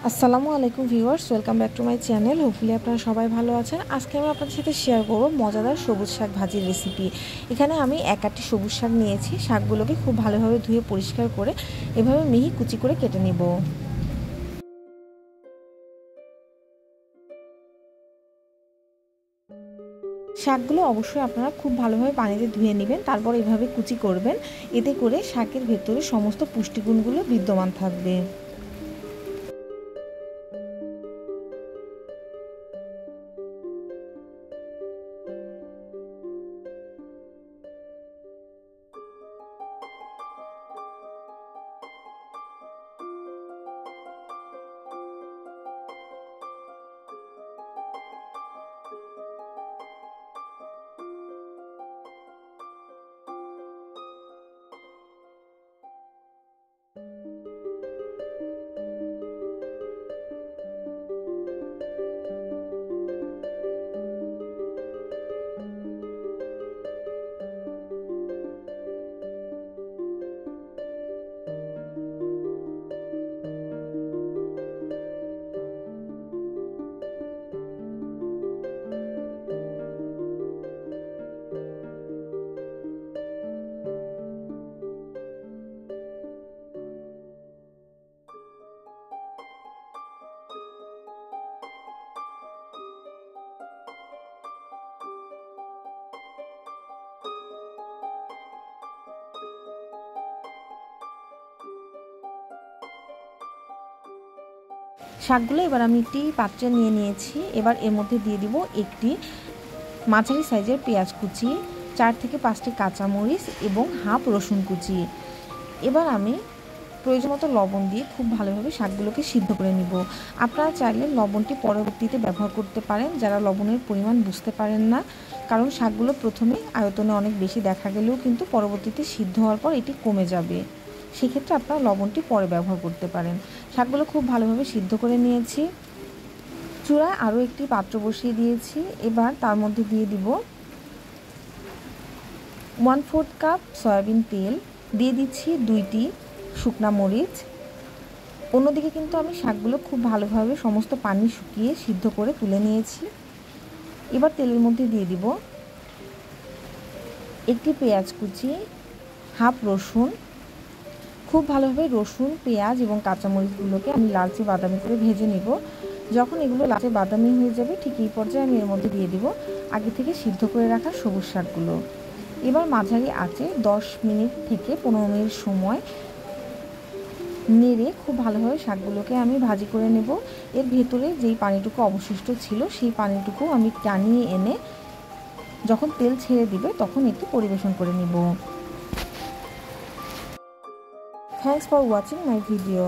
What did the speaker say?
আসসালামু আলাইকুম viewers, welcome back to my channel. Hopefully আপনারা সবাই ভালো আছেন। আজকে আমি আপনাদের সাথে শেয়ার করব মজাদার সবুজ শাক ভাজির রেসিপি। এখানে আমি এক আটি সবুজ শাক নিয়েছি। শাকগুলোকে খুব ভালোভাবে ধুয়ে পরিষ্কার করে এভাবে মিহি কুচি করে কেটে নেব। শাকগুলো অবশ্যই আপনারা খুব ভালোভাবে পানিতে ধুয়ে নেবেন, তারপর এভাবে কুচি করবেন। এতে করে শাকের ভেতরে সমস্ত পুষ্টিগুণগুলো বিদ্যমান থাকবে। শাকগুলো এবার আমি একটি পাত্রে নিয়ে নিয়েছি। এবার এর মধ্যে দিয়ে দিব একটি মাঝারি সাইজের পেঁয়াজ কুচি, 4 থেকে 5টি কাঁচামরিচ এবং হাফ রসুন কুচি। এবার আমি প্রয়োজন মতো লবণ দিয়ে খুব ভালোভাবে শাকগুলোকে সিদ্ধ করে নিব। আপনারা চাইলে লবণটি পরবর্তীতে ব্যবহার করতে পারেন যারা লবণের পরিমাণ বুঝতে পারেন না, কারণ শাকগুলো প্রথমে আয়তনে অনেক বেশি দেখা গেলেও কিন্তু পরবর্তীতে সিদ্ধ হওয়ার পর এটি কমে যাবে। সেক্ষেত্রে আপনারা লবণটি পরে ব্যবহার করতে পারেন। শাকগুলো খুব ভালোভাবে সিদ্ধ করে নিয়েছি। চুলায় আরও একটি পাত্র বসিয়ে দিয়েছি। এবার তার মধ্যে দিয়ে দিব 1/4 কাপ সয়াবিন তেল, দিয়ে দিচ্ছি 2টি শুকনা মরিচ। অন্যদিকে কিন্তু আমি শাকগুলো খুব ভালোভাবে সমস্ত পানি শুকিয়ে সিদ্ধ করে তুলে নিয়েছি। এবার তেলের মধ্যে দিয়ে দিব একটি পেঁয়াজ কুচি, হাফ রসুন। খুব ভালোভাবে রসুন, পেঁয়াজ এবং কাঁচামরিচগুলোকে আমি লালচে বাদামি করে ভেজে নেব। যখন এগুলো লালচে বাদামি হয়ে যাবে ঠিক এই পর্যায়ে আমি এর মধ্যে দিয়ে দিব আগে থেকে সিদ্ধ করে রাখা সবুজ শাকগুলো। এবার মাঝারি আঁচে 10 মিনিট থেকে 15 মিনিট সময় নেড়ে খুব ভালোভাবে শাকগুলোকে আমি ভাজি করে নেব। এর ভেতরে যেই পানিটুকু অবশিষ্ট ছিল সেই পানিটুকু আমি টানিয়ে এনে যখন তেল ছেড়ে দিবে তখন এটি পরিবেশন করে নেব। Thanks for watching my video.